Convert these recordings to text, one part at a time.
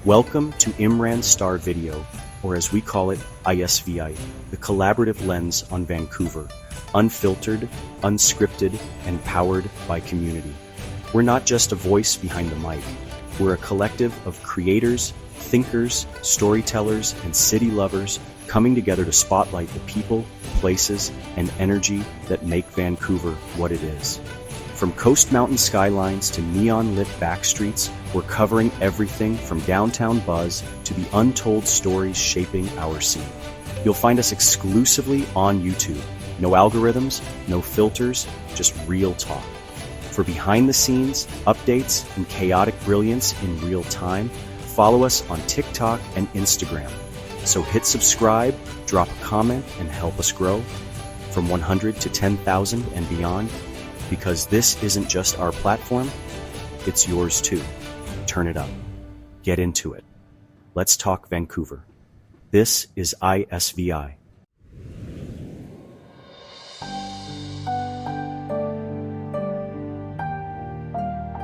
Welcome to Imran's Star Video, or as we call it, ISVI, the collaborative lens on Vancouver, unfiltered, unscripted, and powered by community. We're not just a voice behind the mic. We're a collective of creators, thinkers, storytellers, and city lovers coming together to spotlight the people, places, and energy that make Vancouver what it is. From coast mountain skylines to neon-lit backstreets, we're covering everything from downtown buzz to the untold stories shaping our scene. You'll find us exclusively on YouTube. No algorithms, no filters, just real talk. For behind the scenes, updates, and chaotic brilliance in real time, follow us on TikTok and Instagram. So hit subscribe, drop a comment, and help us grow from 100 to 10,000 and beyond. Because this isn't just our platform, it's yours too. Turn it up. Get into it. Let's talk Vancouver. This is ISVI.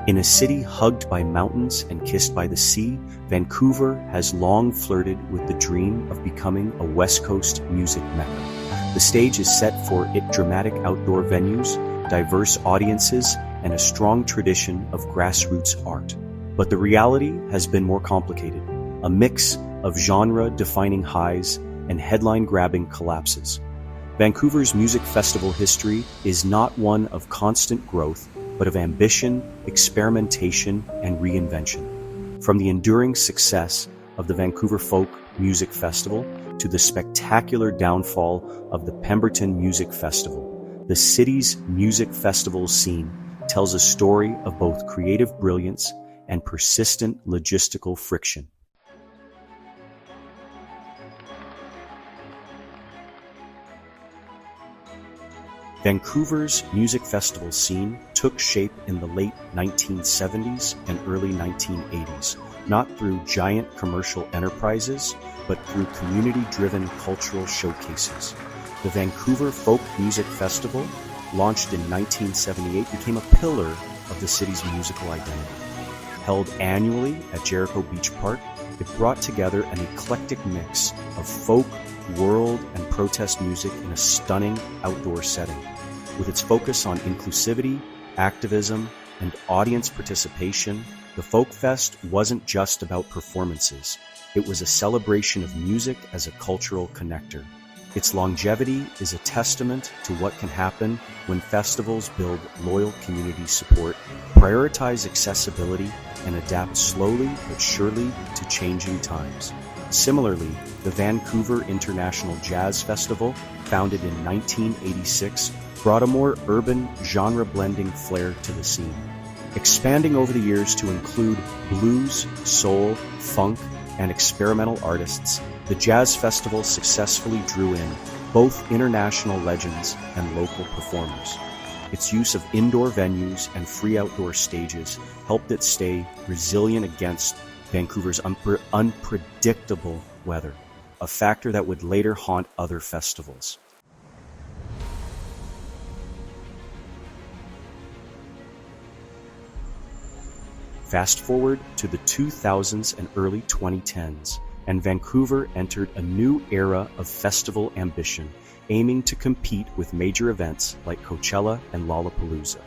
In a city hugged by mountains and kissed by the sea, Vancouver has long flirted with the dream of becoming a West Coast music mecca. The stage is set for its dramatic outdoor venues, diverse audiences, and a strong tradition of grassroots art. But the reality has been more complicated, a mix of genre-defining highs and headline-grabbing collapses. Vancouver's music festival history is not one of constant growth, but of ambition, experimentation, and reinvention. From the enduring success of the Vancouver Folk Music Festival to the spectacular downfall of the Pemberton Music Festival, the city's music festival scene tells a story of both creative brilliance and persistent logistical friction. Vancouver's music festival scene took shape in the late 1970s and early 1980s, not through giant commercial enterprises, but through community-driven cultural showcases. The Vancouver Folk Music Festival, launched in 1978, became a pillar of the city's musical identity. Held annually at Jericho Beach Park, it brought together an eclectic mix of folk, world, and protest music in a stunning outdoor setting. With its focus on inclusivity, activism, and audience participation, the Folk Fest wasn't just about performances. It was a celebration of music as a cultural connector. Its longevity is a testament to what can happen when festivals build loyal community support, prioritize accessibility, and adapt slowly but surely to changing times. Similarly, the Vancouver International Jazz Festival, founded in 1986, brought a more urban, genre-blending flair to the scene. Expanding over the years to include blues, soul, funk, and experimental artists, the Jazz Festival successfully drew in both international legends and local performers. Its use of indoor venues and free outdoor stages helped it stay resilient against Vancouver's unpredictable weather, a factor that would later haunt other festivals. Fast forward to the 2000s and early 2010s, and Vancouver entered a new era of festival ambition, aiming to compete with major events like Coachella and Lollapalooza.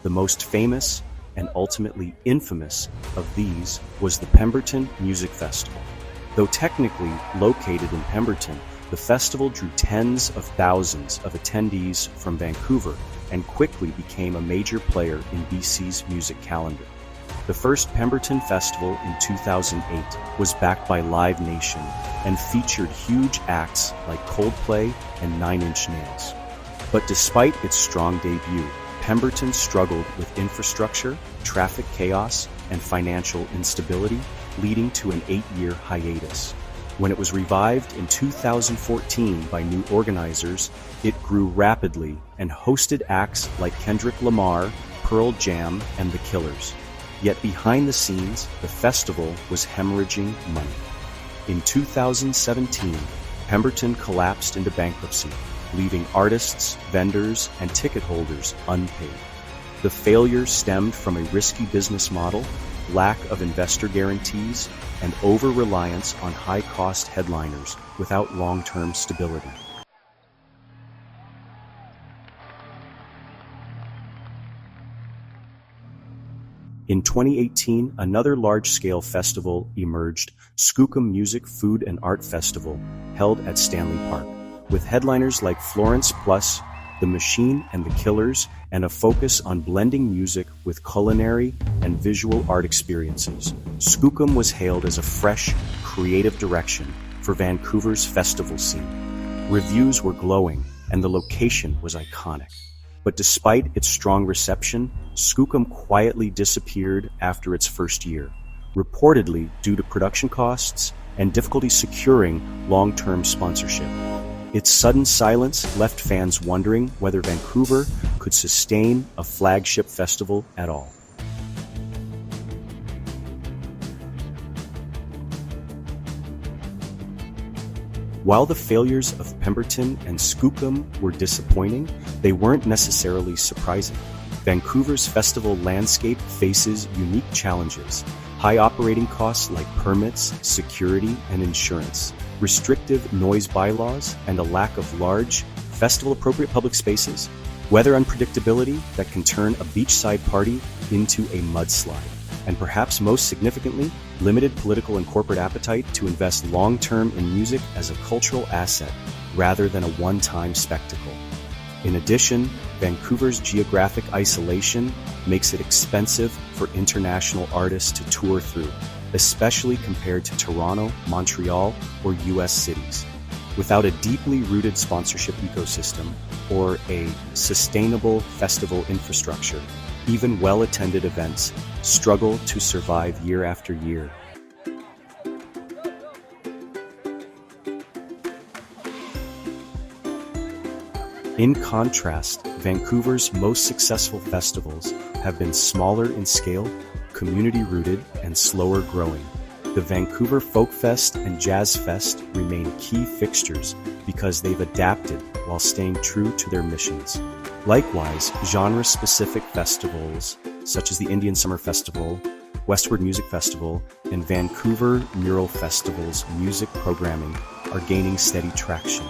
The most famous and ultimately infamous of these was the Pemberton Music Festival. Though technically located in Pemberton, the festival drew tens of thousands of attendees from Vancouver and quickly became a major player in BC's music calendar. The first Pemberton Festival in 2008 was backed by Live Nation and featured huge acts like Coldplay and 9 Inch Nails. But despite its strong debut, Pemberton struggled with infrastructure, traffic chaos, and financial instability, leading to an 8-year hiatus. When it was revived in 2014 by new organizers, it grew rapidly and hosted acts like Kendrick Lamar, Pearl Jam, and The Killers. Yet behind the scenes, the festival was hemorrhaging money. In 2017, Pemberton collapsed into bankruptcy, leaving artists, vendors, and ticket holders unpaid. The failure stemmed from a risky business model, lack of investor guarantees, and over-reliance on high-cost headliners without long-term stability. In 2018, another large-scale festival emerged, Skookum Music, Food and Art Festival, held at Stanley Park, with headliners like Florence Plus, The Machine and the Killers, and a focus on blending music with culinary and visual art experiences. Skookum was hailed as a fresh, creative direction for Vancouver's festival scene. Reviews were glowing, and the location was iconic. But despite its strong reception, Skookum quietly disappeared after its first year, reportedly due to production costs and difficulty securing long-term sponsorship. Its sudden silence left fans wondering whether Vancouver could sustain a flagship festival at all. While the failures of Pemberton and Skookum were disappointing, they weren't necessarily surprising. Vancouver's festival landscape faces unique challenges: high operating costs like permits, security, and insurance, restrictive noise bylaws, and a lack of large, festival-appropriate public spaces, weather unpredictability that can turn a beachside party into a mudslide, and perhaps most significantly, limited political and corporate appetite to invest long-term in music as a cultural asset rather than a one-time spectacle. In addition, Vancouver's geographic isolation makes it expensive for international artists to tour through, especially compared to Toronto, Montreal, or US cities. Without a deeply rooted sponsorship ecosystem or a sustainable festival infrastructure, even well-attended events struggle to survive year after year. In contrast, Vancouver's most successful festivals have been smaller in scale, community-rooted, and slower growing. The Vancouver Folk Fest and Jazz Fest remain key fixtures because they've adapted while staying true to their missions. Likewise, genre-specific festivals such as the Indian Summer Festival, Westward Music Festival, and Vancouver Mural Festival's music programming are gaining steady traction.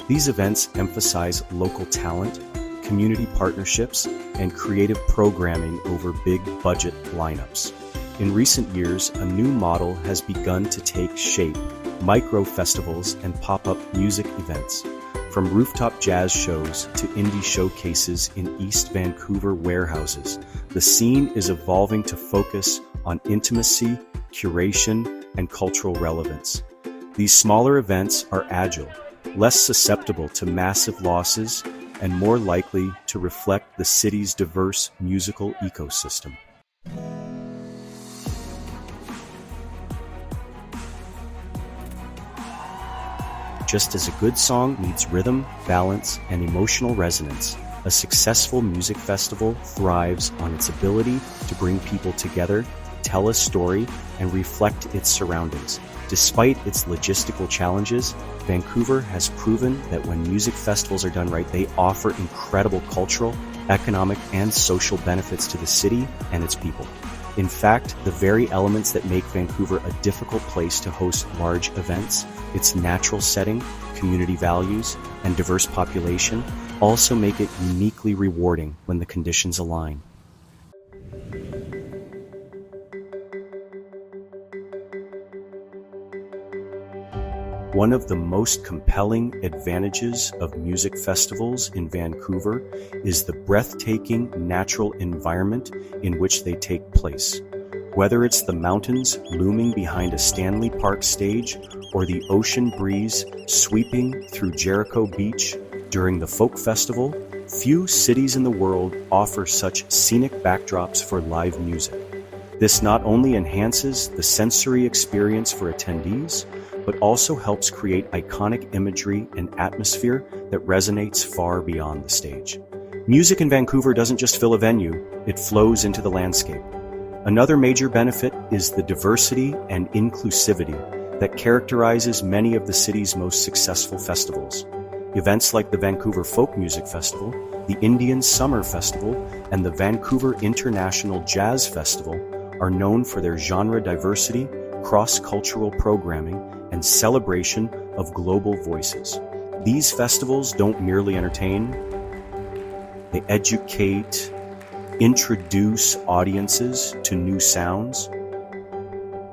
These events emphasize local talent, community partnerships, and creative programming over big budget lineups. In recent years, a new model has begun to take shape: micro-festivals and pop-up music events. From rooftop jazz shows to indie showcases in East Vancouver warehouses, the scene is evolving to focus on intimacy, curation, and cultural relevance. These smaller events are agile, less susceptible to massive losses, and more likely to reflect the city's diverse musical ecosystem. Just as a good song needs rhythm, balance, and emotional resonance, a successful music festival thrives on its ability to bring people together, tell a story, and reflect its surroundings. Despite its logistical challenges, Vancouver has proven that when music festivals are done right, they offer incredible cultural, economic, and social benefits to the city and its people. In fact, the very elements that make Vancouver a difficult place to host large events, its natural setting, community values, and diverse population, also make it uniquely rewarding when the conditions align. One of the most compelling advantages of music festivals in Vancouver is the breathtaking natural environment in which they take place. Whether it's the mountains looming behind a Stanley Park stage or the ocean breeze sweeping through Jericho Beach during the Folk Festival, few cities in the world offer such scenic backdrops for live music. This not only enhances the sensory experience for attendees, but also helps create iconic imagery and atmosphere that resonates far beyond the stage. Music in Vancouver doesn't just fill a venue, it flows into the landscape. Another major benefit is the diversity and inclusivity that characterizes many of the city's most successful festivals. Events like the Vancouver Folk Music Festival, the Indian Summer Festival, and the Vancouver International Jazz Festival are known for their genre diversity, cross-cultural programming, and celebration of global voices. These festivals don't merely entertain, they educate, introduce audiences to new sounds,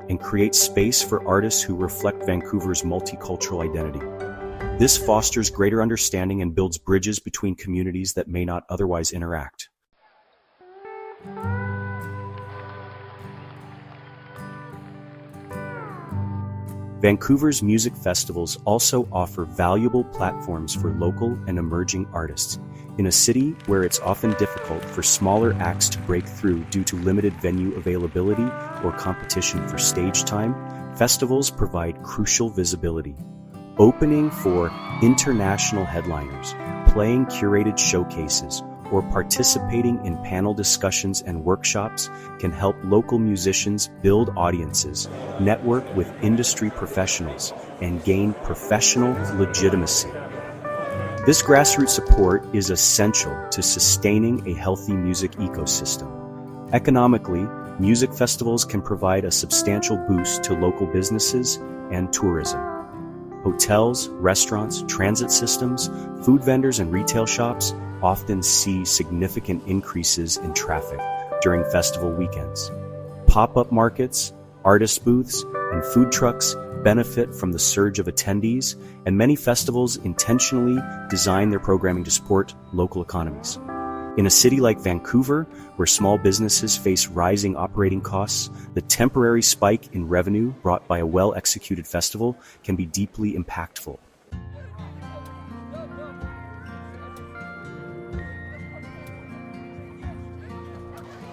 and create space for artists who reflect Vancouver's multicultural identity. This fosters greater understanding and builds bridges between communities that may not otherwise interact. Vancouver's music festivals also offer valuable platforms for local and emerging artists. In a city where it's often difficult for smaller acts to break through due to limited venue availability or competition for stage time, festivals provide crucial visibility. Opening for international headliners, playing curated showcases, or participating in panel discussions and workshops can help local musicians build audiences, network with industry professionals, and gain professional legitimacy. This grassroots support is essential to sustaining a healthy music ecosystem. Economically, music festivals can provide a substantial boost to local businesses and tourism. Hotels, restaurants, transit systems, food vendors, and retail shops often see significant increases in traffic during festival weekends. Pop-up markets, artist booths, and food trucks benefit from the surge of attendees, and many festivals intentionally design their programming to support local economies. In a city like Vancouver, where small businesses face rising operating costs, the temporary spike in revenue brought by a well-executed festival can be deeply impactful.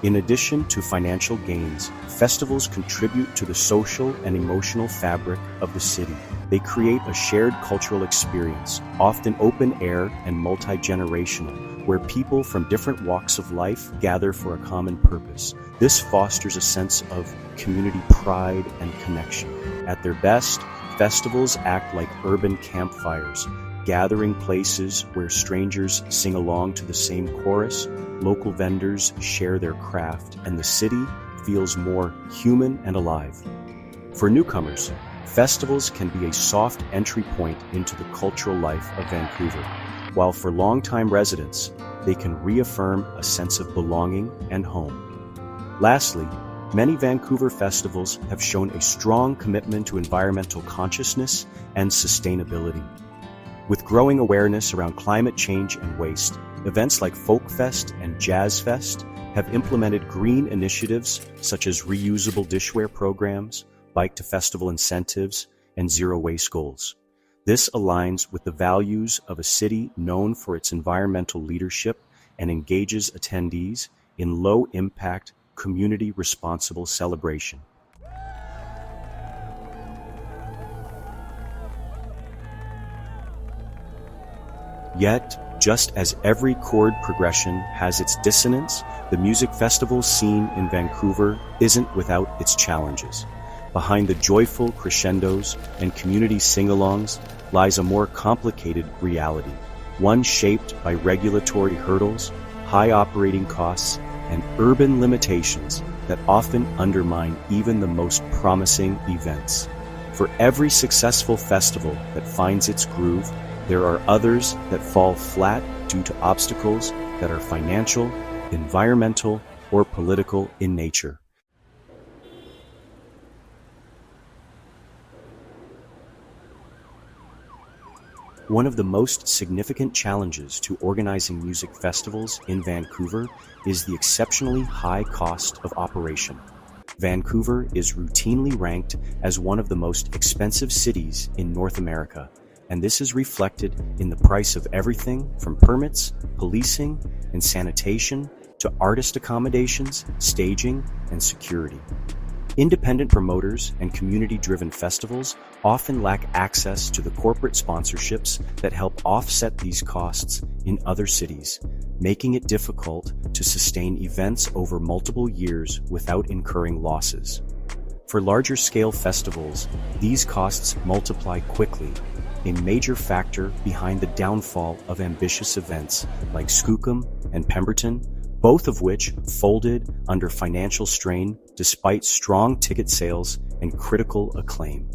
In addition to financial gains, festivals contribute to the social and emotional fabric of the city. They create a shared cultural experience, often open air and multi-generational, where people from different walks of life gather for a common purpose. This fosters a sense of community pride and connection. At their best, festivals act like urban campfires, gathering places where strangers sing along to the same chorus, local vendors share their craft, and the city feels more human and alive. For newcomers, festivals can be a soft entry point into the cultural life of Vancouver, while for longtime residents, they can reaffirm a sense of belonging and home. Lastly, many Vancouver festivals have shown a strong commitment to environmental consciousness and sustainability. With growing awareness around climate change and waste, events like Folk Fest and Jazz Fest have implemented green initiatives such as reusable dishware programs, bike-to-festival incentives, and zero-waste goals. This aligns with the values of a city known for its environmental leadership and engages attendees in low-impact, community-responsible celebration. Yet, just as every chord progression has its dissonance, the music festival scene in Vancouver isn't without its challenges. Behind the joyful crescendos and community sing-alongs lies a more complicated reality, one shaped by regulatory hurdles, high operating costs, and urban limitations that often undermine even the most promising events. For every successful festival that finds its groove, there are others that fall flat due to obstacles that are financial, environmental, or political in nature. One of the most significant challenges to organizing music festivals in Vancouver is the exceptionally high cost of operation. Vancouver is routinely ranked as one of the most expensive cities in North America, and this is reflected in the price of everything from permits, policing, and sanitation to artist accommodations, staging, and security. Independent promoters and community-driven festivals often lack access to the corporate sponsorships that help offset these costs in other cities, making it difficult to sustain events over multiple years without incurring losses. For larger-scale festivals, these costs multiply quickly, a major factor behind the downfall of ambitious events like Skookum and Pemberton, both of which folded under financial strain despite strong ticket sales and critical acclaim.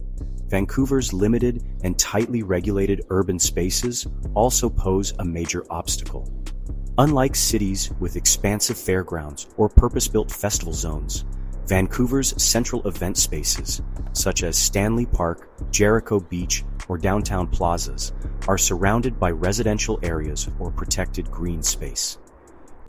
Vancouver's limited and tightly regulated urban spaces also pose a major obstacle. Unlike cities with expansive fairgrounds or purpose-built festival zones, Vancouver's central event spaces, such as Stanley Park, Jericho Beach, or downtown plazas, are surrounded by residential areas or protected green space.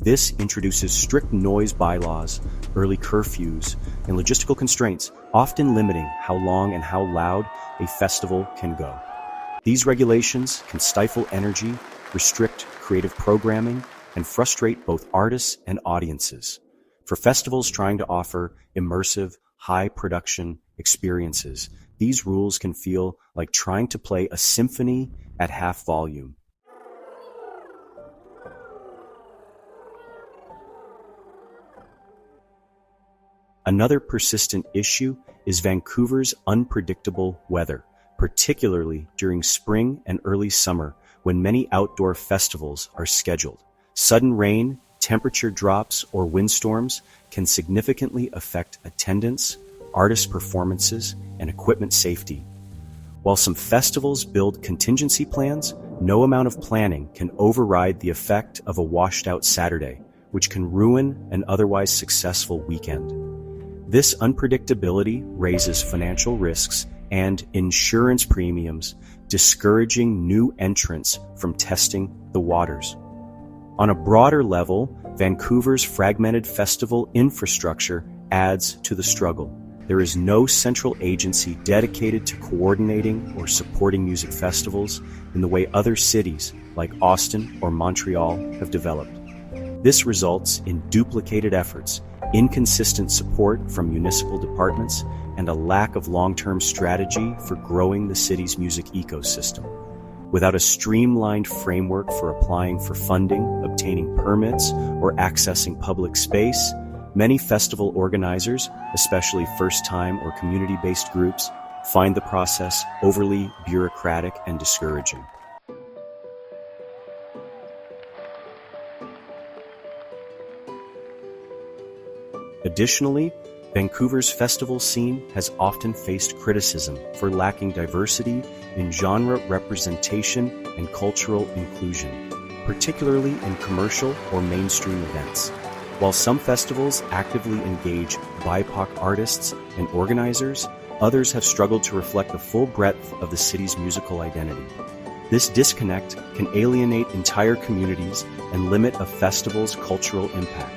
This introduces strict noise bylaws, early curfews, and logistical constraints, often limiting how long and how loud a festival can go. These regulations can stifle energy, restrict creative programming, and frustrate both artists and audiences. For festivals trying to offer immersive, high-production experiences, these rules can feel like trying to play a symphony at half volume. Another persistent issue is Vancouver's unpredictable weather, particularly during spring and early summer when many outdoor festivals are scheduled. Sudden rain, temperature drops, or windstorms can significantly affect attendance, artist performances, and equipment safety. While some festivals build contingency plans, no amount of planning can override the effect of a washed-out Saturday, which can ruin an otherwise successful weekend. This unpredictability raises financial risks and insurance premiums, discouraging new entrants from testing the waters. On a broader level, Vancouver's fragmented festival infrastructure adds to the struggle. There is no central agency dedicated to coordinating or supporting music festivals in the way other cities like Austin or Montreal have developed. This results in duplicated efforts, inconsistent support from municipal departments, and a lack of long-term strategy for growing the city's music ecosystem. Without a streamlined framework for applying for funding, obtaining permits, or accessing public space, many festival organizers, especially first-time or community-based groups, find the process overly bureaucratic and discouraging. Additionally, Vancouver's festival scene has often faced criticism for lacking diversity in genre representation and cultural inclusion, particularly in commercial or mainstream events. While some festivals actively engage BIPOC artists and organizers, others have struggled to reflect the full breadth of the city's musical identity. This disconnect can alienate entire communities and limit a festival's cultural impact.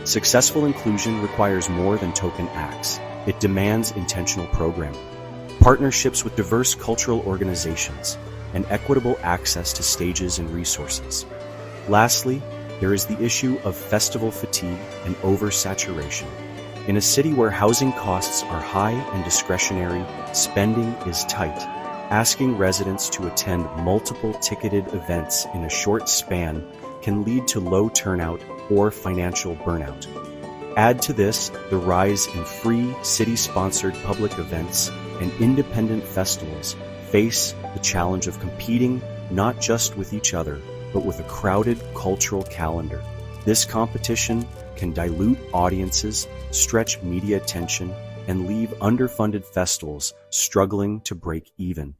Successful inclusion requires more than token acts. It demands intentional programming, partnerships with diverse cultural organizations, and equitable access to stages and resources. Lastly, there is the issue of festival fatigue and oversaturation. In a city where housing costs are high and discretionary, spending is tight. Asking residents to attend multiple ticketed events in a short span can lead to low turnout or financial burnout. Add to this the rise in free, city-sponsored public events, and independent festivals face the challenge of competing not just with each other, but with a crowded cultural calendar. This competition can dilute audiences, stretch media attention, and leave underfunded festivals struggling to break even.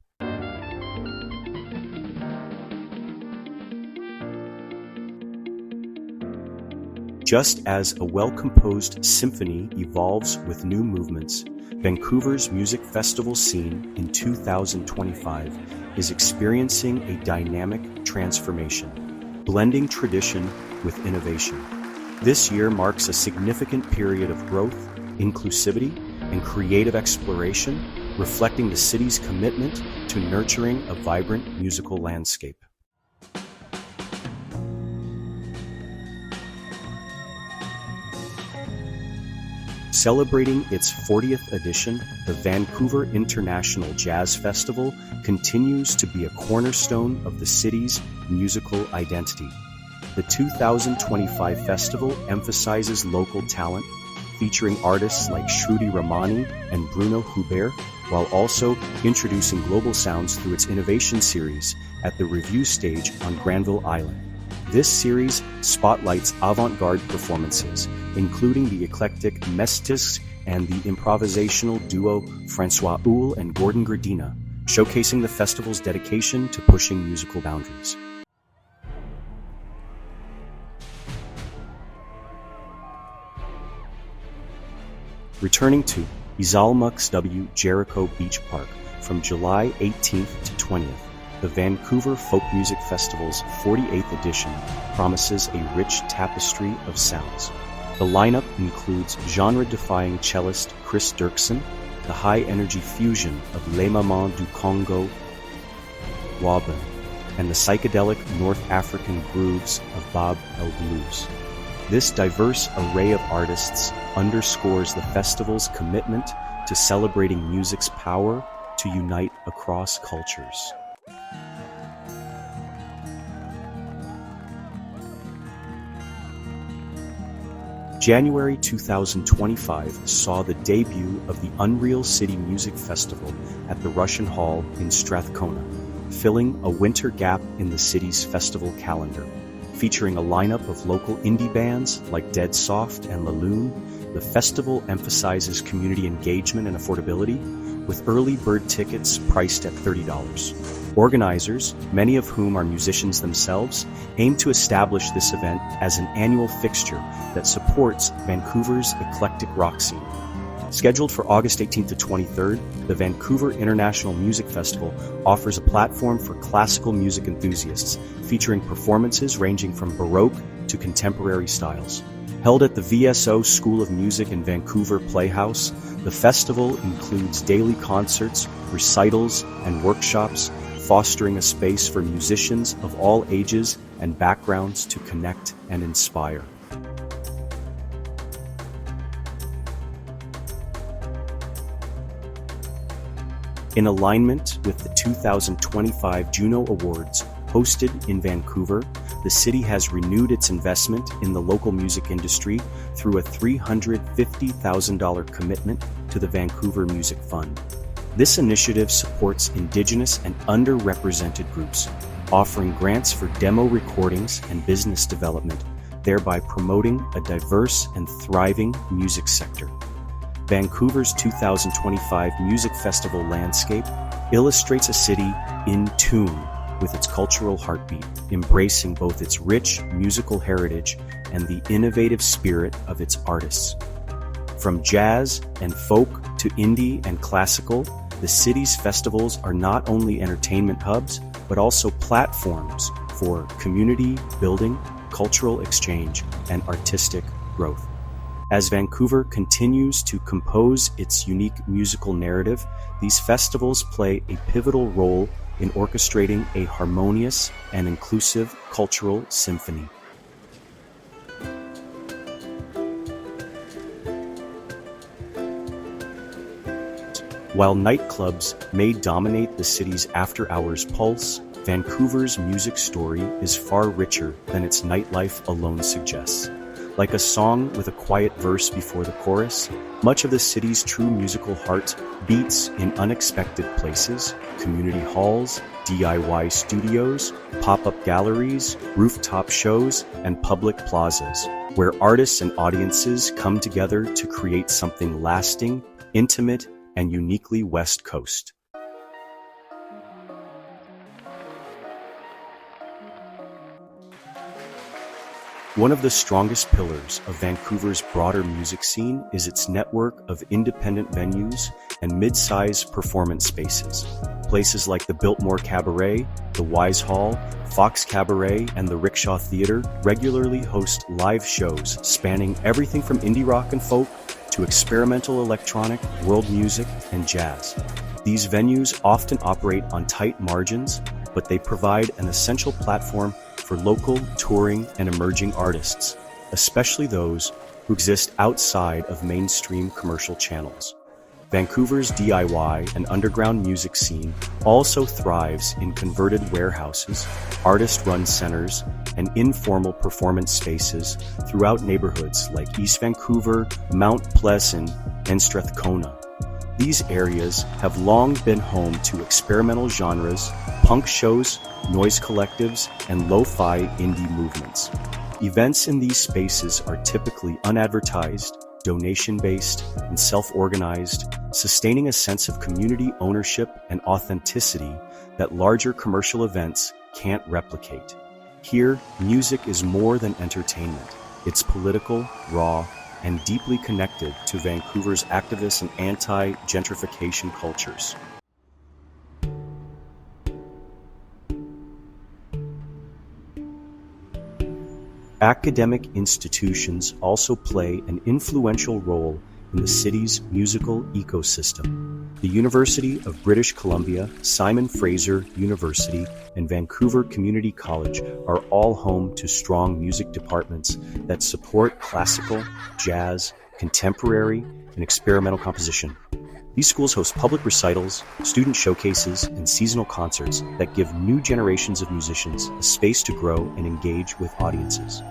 Just as a well-composed symphony evolves with new movements, Vancouver's music festival scene in 2025 is experiencing a dynamic transformation, blending tradition with innovation. This year marks a significant period of growth, inclusivity, and creative exploration, reflecting the city's commitment to nurturing a vibrant musical landscape. Celebrating its 40th edition, the Vancouver International Jazz Festival continues to be a cornerstone of the city's musical identity. The 2025 festival emphasizes local talent, featuring artists like Shruti Ramani and Bruno Hubert, while also introducing global sounds through its innovation series at the Review stage on Granville Island. This series spotlights avant-garde performances, including the eclectic Mestis and the improvisational duo Francois Houle and Gordon Gardina, showcasing the festival's dedication to pushing musical boundaries. Returning to Izalmuxw Jericho Beach Park from July 18th to 20th, the Vancouver Folk Music Festival's 48th edition promises a rich tapestry of sounds. The lineup includes genre-defying cellist Chris Dirksen, the high-energy fusion of Les Mamans du Congo, Wabin, and the psychedelic North African grooves of Bab el Blues. This diverse array of artists underscores the festival's commitment to celebrating music's power to unite across cultures. January 2025 saw the debut of the Unreal City Music Festival at the Russian Hall in Strathcona, filling a winter gap in the city's festival calendar. Featuring a lineup of local indie bands like Dead Soft and Laloon, the festival emphasizes community engagement and affordability, with early bird tickets priced at $30. Organizers, many of whom are musicians themselves, aim to establish this event as an annual fixture that supports Vancouver's eclectic rock scene. Scheduled for August 18th to 23rd, the Vancouver International Music Festival offers a platform for classical music enthusiasts, featuring performances ranging from Baroque to contemporary styles. Held at the VSO School of Music in Vancouver Playhouse, the festival includes daily concerts, recitals, and workshops, fostering a space for musicians of all ages and backgrounds to connect and inspire. In alignment with the 2025 Juno Awards hosted in Vancouver, the city has renewed its investment in the local music industry through a $350,000 commitment to the Vancouver Music Fund. This initiative supports Indigenous and underrepresented groups, offering grants for demo recordings and business development, thereby promoting a diverse and thriving music sector. Vancouver's 2025 Music Festival landscape illustrates a city in tune with its cultural heartbeat, embracing both its rich musical heritage and the innovative spirit of its artists. From jazz and folk to indie and classical, the city's festivals are not only entertainment hubs, but also platforms for community building, cultural exchange, and artistic growth. As Vancouver continues to compose its unique musical narrative, these festivals play a pivotal role in orchestrating a harmonious and inclusive cultural symphony. While nightclubs may dominate the city's after-hours pulse, Vancouver's music story is far richer than its nightlife alone suggests. Like a song with a quiet verse before the chorus, much of the city's true musical heart beats in unexpected places: community halls, DIY studios, pop-up galleries, rooftop shows, and public plazas, where artists and audiences come together to create something lasting, intimate, and uniquely West Coast. One of the strongest pillars of Vancouver's broader music scene is its network of independent venues and mid-size performance spaces. Places like the Biltmore Cabaret, the Wise Hall, Fox Cabaret, and the Rickshaw Theatre regularly host live shows spanning everything from indie rock and folk to experimental electronic, world music, and jazz. These venues often operate on tight margins, but they provide an essential platform for local, touring, and emerging artists, especially those who exist outside of mainstream commercial channels. Vancouver's DIY and underground music scene also thrives in converted warehouses, artist-run centers, and informal performance spaces throughout neighborhoods like East Vancouver, Mount Pleasant, and Strathcona. These areas have long been home to experimental genres, punk shows, noise collectives, and lo-fi indie movements. Events in these spaces are typically unadvertised, donation-based, and self-organized, sustaining a sense of community ownership and authenticity that larger commercial events can't replicate. Here, music is more than entertainment. It's political, raw, and deeply connected to Vancouver's activist and anti-gentrification cultures. Academic institutions also play an influential role in the city's musical ecosystem. The University of British Columbia, Simon Fraser University, and Vancouver Community College are all home to strong music departments that support classical, jazz, contemporary, and experimental composition. These schools host public recitals, student showcases, and seasonal concerts that give new generations of musicians a space to grow and engage with audiences.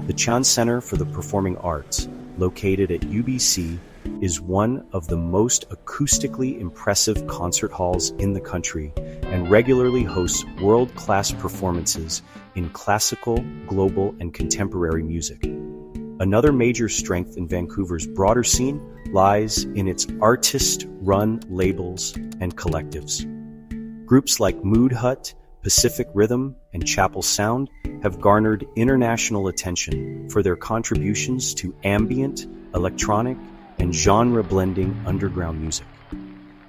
The Chan Center for the Performing Arts, located at UBC, is one of the most acoustically impressive concert halls in the country and regularly hosts world-class performances in classical, global, and contemporary music. Another major strength in Vancouver's broader scene lies in its artist-run labels and collectives. Groups like Mood Hut, Pacific Rhythm, and Chapel Sound have garnered international attention for their contributions to ambient, electronic, and genre-blending underground music.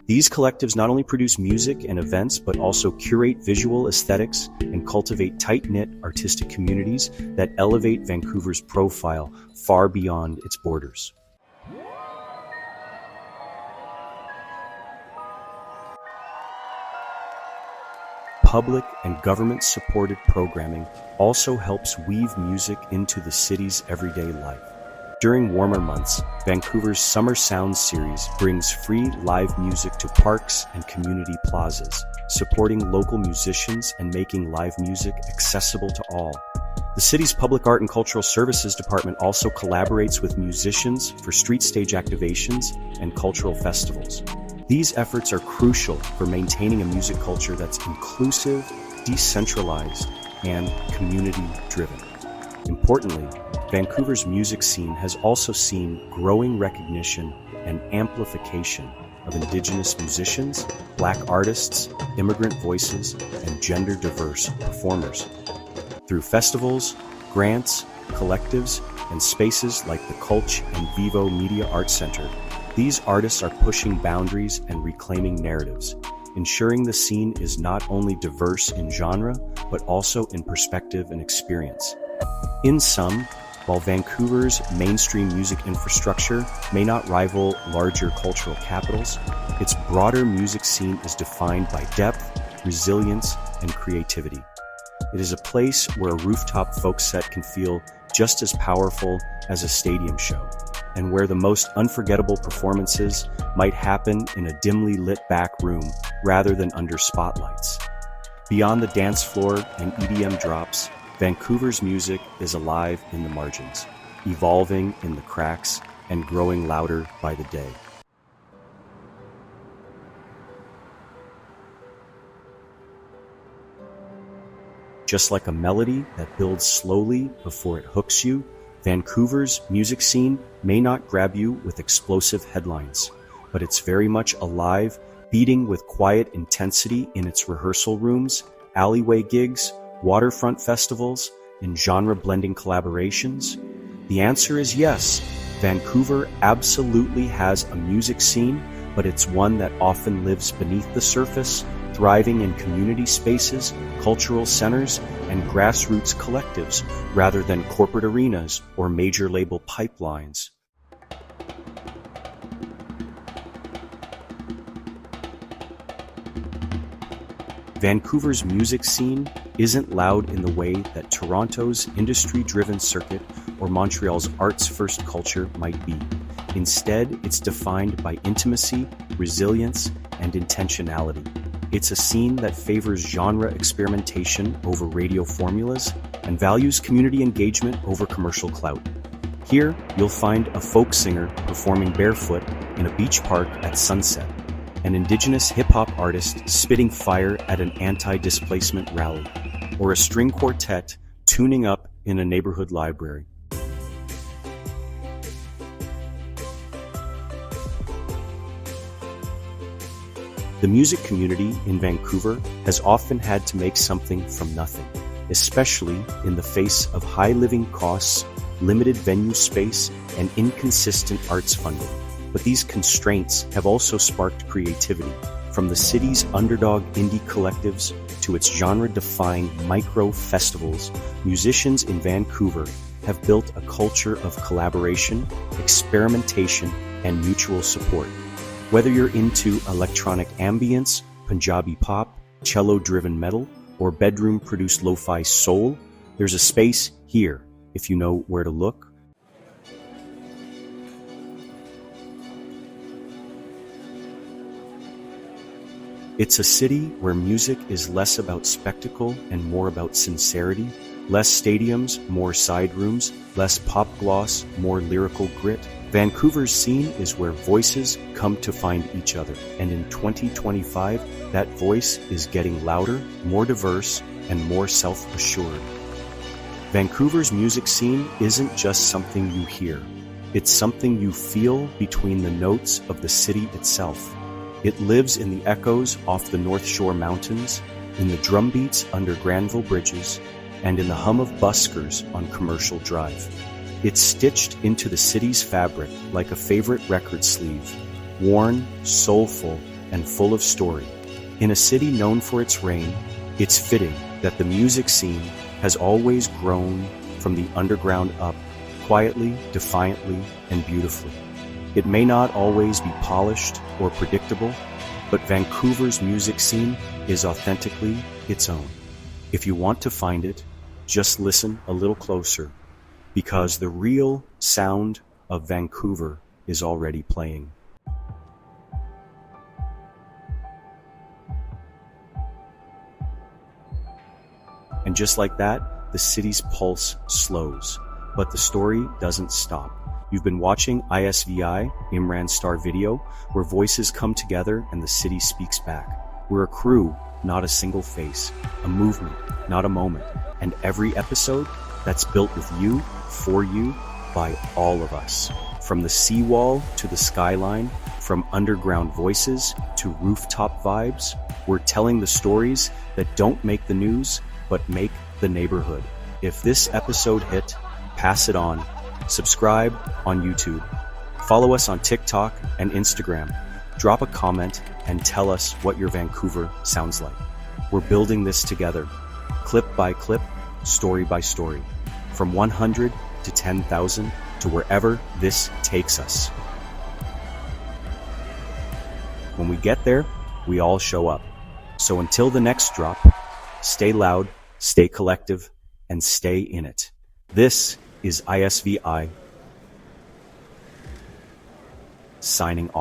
These collectives not only produce music and events, but also curate visual aesthetics and cultivate tight-knit artistic communities that elevate Vancouver's profile far beyond its borders. Public and government-supported programming also helps weave music into the city's everyday life. During warmer months, Vancouver's Summer Sounds series brings free live music to parks and community plazas, supporting local musicians and making live music accessible to all. The city's Public Art and Cultural Services Department also collaborates with musicians for street stage activations and cultural festivals. These efforts are crucial for maintaining a music culture that's inclusive, decentralized, and community-driven. Importantly, Vancouver's music scene has also seen growing recognition and amplification of Indigenous musicians, Black artists, immigrant voices, and gender-diverse performers. Through festivals, grants, collectives, and spaces like the Culch and Vivo Media Arts Center, these artists are pushing boundaries and reclaiming narratives, ensuring the scene is not only diverse in genre, but also in perspective and experience. In sum, while Vancouver's mainstream music infrastructure may not rival larger cultural capitals, its broader music scene is defined by depth, resilience, and creativity. It is a place where a rooftop folk set can feel just as powerful as a stadium show, and where the most unforgettable performances might happen in a dimly lit back room rather than under spotlights. Beyond the dance floor and EDM drops, Vancouver's music is alive in the margins, evolving in the cracks and growing louder by the day. Just like a melody that builds slowly before it hooks you, Vancouver's music scene may not grab you with explosive headlines, but it's very much alive, beating with quiet intensity in its rehearsal rooms, alleyway gigs, waterfront festivals, and genre-blending collaborations? The answer is yes. Vancouver absolutely has a music scene, but it's one that often lives beneath the surface, thriving in community spaces, cultural centers, and grassroots collectives rather than corporate arenas or major label pipelines. Vancouver's music scene isn't loud in the way that Toronto's industry-driven circuit or Montreal's arts-first culture might be. Instead, it's defined by intimacy, resilience, and intentionality. It's a scene that favors genre experimentation over radio formulas and values community engagement over commercial clout. Here, you'll find a folk singer performing barefoot in a beach park at sunset, an indigenous hip-hop artist spitting fire at an anti-displacement rally, or a string quartet tuning up in a neighborhood library. The music community in Vancouver has often had to make something from nothing, especially in the face of high living costs, limited venue space, and inconsistent arts funding. But these constraints have also sparked creativity, from the city's underdog indie collectives to its genre-defying micro-festivals. Musicians in Vancouver have built a culture of collaboration, experimentation, and mutual support. Whether you're into electronic ambience, Punjabi pop, cello-driven metal, or bedroom-produced lo-fi soul, there's a space here if you know where to look. It's a city where music is less about spectacle and more about sincerity, less stadiums, more side rooms, less pop gloss, more lyrical grit. Vancouver's scene is where voices come to find each other, and in 2025, that voice is getting louder, more diverse, and more self-assured. Vancouver's music scene isn't just something you hear. It's something you feel between the notes of the city itself. It lives in the echoes off the North Shore Mountains, in the drumbeats under Granville Bridges, and in the hum of buskers on Commercial Drive. It's stitched into the city's fabric like a favorite record sleeve, worn, soulful, and full of story. In a city known for its rain, it's fitting that the music scene has always grown from the underground up, quietly, defiantly, and beautifully. It may not always be polished or predictable, but Vancouver's music scene is authentically its own. If you want to find it, just listen a little closer, because the real sound of Vancouver is already playing. And just like that, the city's pulse slows, but the story doesn't stop. You've been watching ISVI, Imran Star Video, where voices come together and the city speaks back. We're a crew, not a single face, a movement, not a moment, and every episode that's built with you, for you, by all of us. From the seawall to the skyline, from underground voices to rooftop vibes, we're telling the stories that don't make the news, but make the neighborhood. If this episode hit, pass it on. Subscribe on YouTube. Follow us on TikTok and Instagram. Drop a comment and tell us what your Vancouver sounds like. We're building this together, clip by clip, story by story, from 100 to 10,000 to wherever this takes us. When we get there, we all show up. So until the next drop, stay loud, stay collective, and stay in it. This is ISVI signing off.